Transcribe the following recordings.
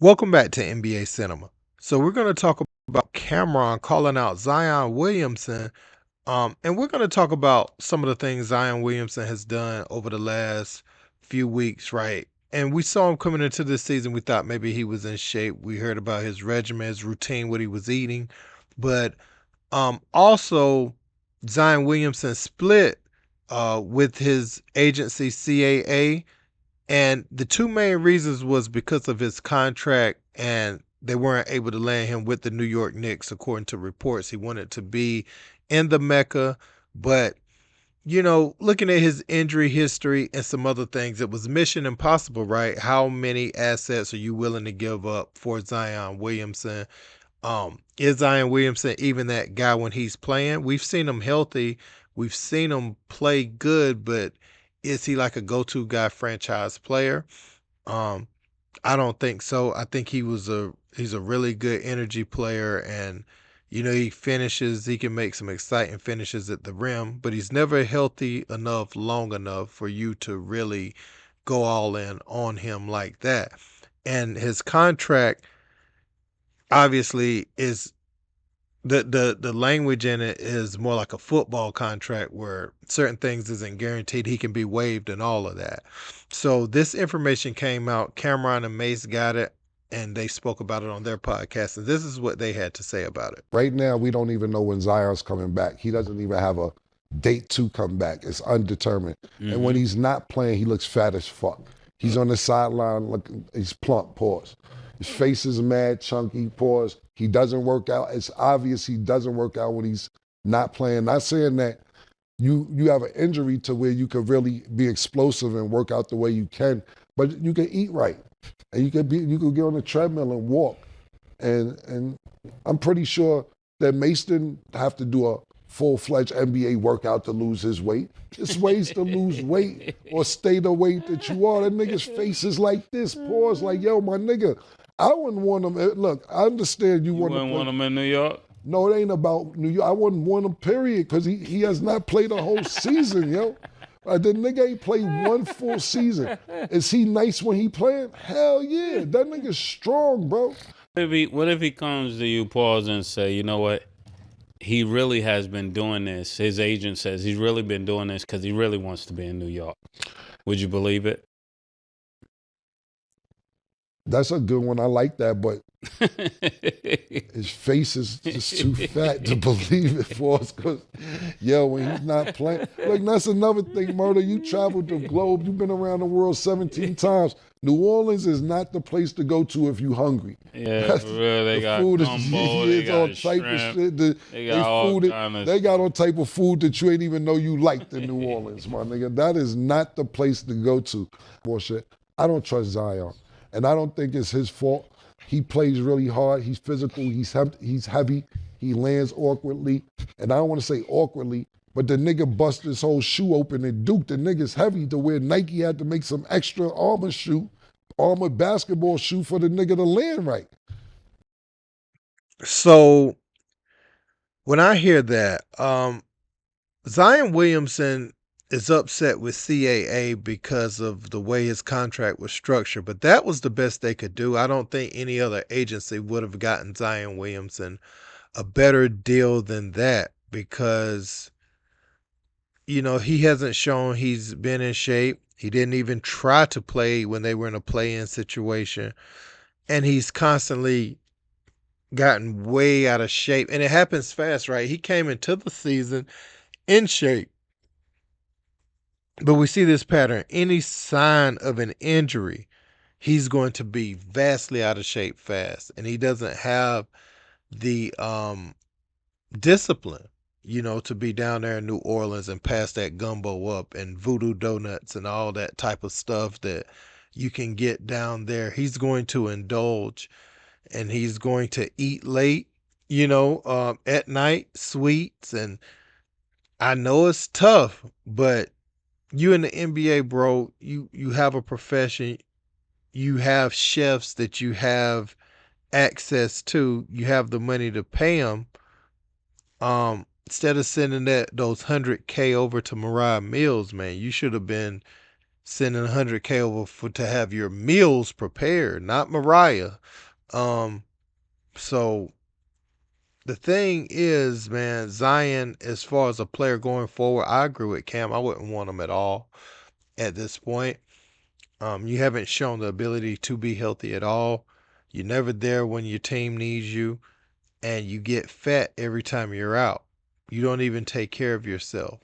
Welcome back to NBA Cinema. So we're going to talk about Camron calling out Zion Williamson, and we're going to talk about some of the things Zion Williamson has done over the last few weeks, right? And we saw him coming into this season. We thought maybe he was in shape. We heard about his regimen, his routine, what he was eating, but also Zion Williamson split with his agency CAA, and the two main reasons was because of his contract, and they weren't able to land him with the New York Knicks, according to reports. He wanted to be in the Mecca, but looking at his injury history and some other things, it was mission impossible, right? How many assets are you willing to give up for Zion Williamson? Is Zion Williamson even that guy when he's playing? We've seen him healthy. We've seen him play good, but is he like a go-to guy franchise player? Um, I don't think so. I think he's a really good energy player, and he finishes, he can make some exciting finishes at the rim, but he's never healthy enough long enough for you to really go all in on him like that. And his contract obviously is the language in it is more like a football contract where certain things isn't guaranteed. He can be waived and all of that. So this information came out. Camron and Mase got it, and they spoke about it on their podcast. And this is what they had to say about it. Right now, we don't even know when Zion's coming back. He doesn't even have a date to come back. It's undetermined. And when he's not playing, he looks fat as fuck. He's on the sideline, looking, he's plump, pause. His face is mad, chunky, pause. He doesn't work out. It's obvious he doesn't work out when he's not playing. Not saying that you have an injury to where you could really be explosive and work out the way you can, but you can eat right. And you could get on the treadmill and walk. And I'm pretty sure that Mase didn't have to do a full-fledged NBA workout to lose his weight. There's ways to lose weight or stay the weight that you are. That nigga's face is like this, pause, like, yo, my nigga, I wouldn't want him. Look, I understand you want to wouldn't want him in New York? No, it ain't about New York. I wouldn't want him, period, because he has not played a whole season, yo. The nigga ain't played one full season. Is he nice when he playing? Hell yeah. That nigga's strong, bro. What if he comes to you, pause, and say, you know what? He really has been doing this. His agent says he's really been doing this because he really wants to be in New York. Would you believe it? That's a good one. I like that, but his face is just too fat to believe it for us. Cause, yo, when he's not playing, like that's another thing, Murder. You traveled the globe. You've been around the world 17 times. New Orleans is not the place to go to if you hungry. Yeah, for real. They got gumbo, they got all type of shit. They got all kind of. They got all type of food that you ain't even know you liked in New Orleans, my nigga. That is not the place to go to. Bullshit. I don't trust Zion. And I don't think it's his fault. He plays really hard. He's physical. He's heavy. He lands awkwardly. And I don't want to say awkwardly, but the nigga bust his whole shoe open and Duke. The nigga's heavy to where Nike had to make some extra armored basketball shoe for the nigga to land right. So when I hear that, Zion Williamson is upset with CAA because of the way his contract was structured, but that was the best they could do. I don't think any other agency would have gotten Zion Williamson a better deal than that because, he hasn't shown he's been in shape. He didn't even try to play when they were in a play-in situation, and he's constantly gotten way out of shape, and it happens fast, right? He came into the season in shape. But we see this pattern. Any sign of an injury, he's going to be vastly out of shape fast. And he doesn't have the discipline, to be down there in New Orleans and pass that gumbo up and voodoo donuts and all that type of stuff that you can get down there. He's going to indulge and he's going to eat late, at night, sweets. And I know it's tough, but you in the NBA, bro, you have a profession, you have chefs that you have access to, you have the money to pay them. Instead of sending those 100K over to Mariah Mills, man, you should have been sending 100K over to have your meals prepared, not Mariah. So the thing is, man, Zion, as far as a player going forward, I agree with Cam. I wouldn't want him at all at this point. You haven't shown the ability to be healthy at all. You're never there when your team needs you, and you get fat every time you're out. You don't even take care of yourself.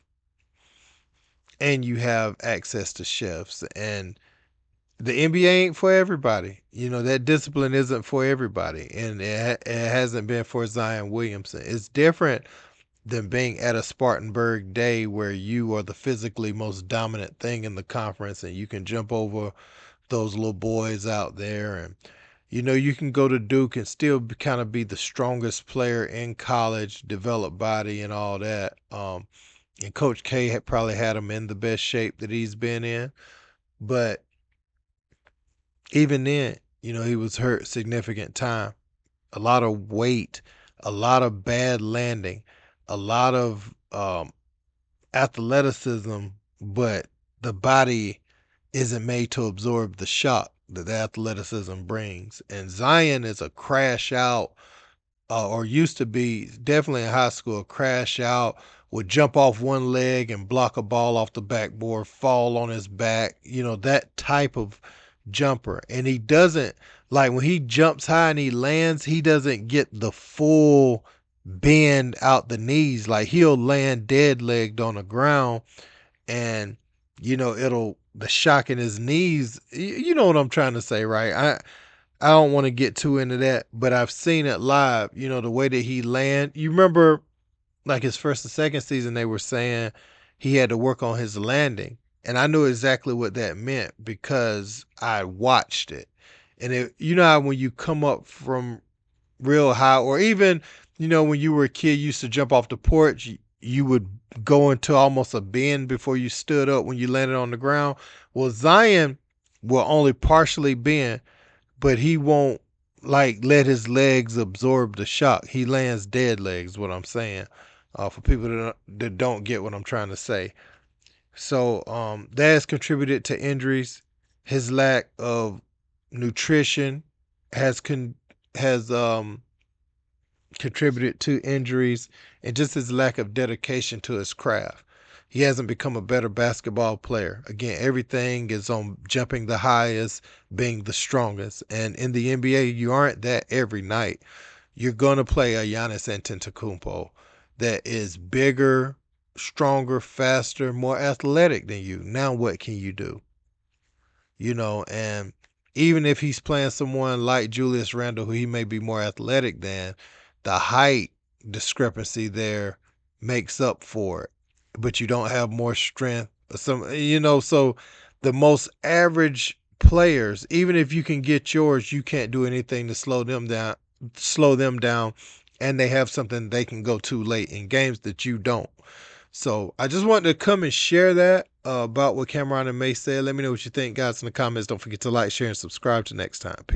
And you have access to chefs. And the NBA ain't for everybody. That discipline isn't for everybody. And it hasn't been for Zion Williamson. It's different than being at a Spartanburg day where you are the physically most dominant thing in the conference and you can jump over those little boys out there. And you can go to Duke and still kind of be the strongest player in college, develop body and all that. And Coach K had probably had him in the best shape that he's been in. But even then, he was hurt significant time. A lot of weight, a lot of bad landing, a lot of athleticism, but the body isn't made to absorb the shock that the athleticism brings. And Zion is a crash out, or used to be, definitely in high school, crash out, would jump off one leg and block a ball off the backboard, fall on his back, that type of jumper. And he doesn't, like when he jumps high and he lands, he doesn't get the full bend out the knees. Like he'll land dead legged on the ground and the shock in his knees, you know what I'm trying to say, right? I don't want to get too into that, but I've seen it live, the way that he land. You remember like his first and second season, they were saying he had to work on his landing. And I knew exactly what that meant because I watched it. And how when you come up from real high, or even, when you were a kid, you used to jump off the porch, you would go into almost a bend before you stood up when you landed on the ground. Well, Zion will only partially bend, but he won't like let his legs absorb the shock. He lands dead legs, what I'm saying, for people that don't get what I'm trying to say. So that has contributed to injuries. His lack of nutrition has contributed to injuries, and just his lack of dedication to his craft. He hasn't become a better basketball player. Again, everything is on jumping the highest, being the strongest. And in the NBA, you aren't that every night. You're going to play a Giannis Antetokounmpo that is bigger, stronger, faster, more athletic than you. Now what can you do? And even if he's playing someone like Julius Randle, who he may be more athletic than, the height discrepancy there makes up for it. But you don't have more strength. So the most average players, even if you can get yours, you can't do anything to slow them down, and they have something they can go to late in games that you don't. So I just wanted to come and share that about what Camron and Mase said. Let me know what you think, guys, in the comments. Don't forget to like, share, and subscribe. Till next time. Peace.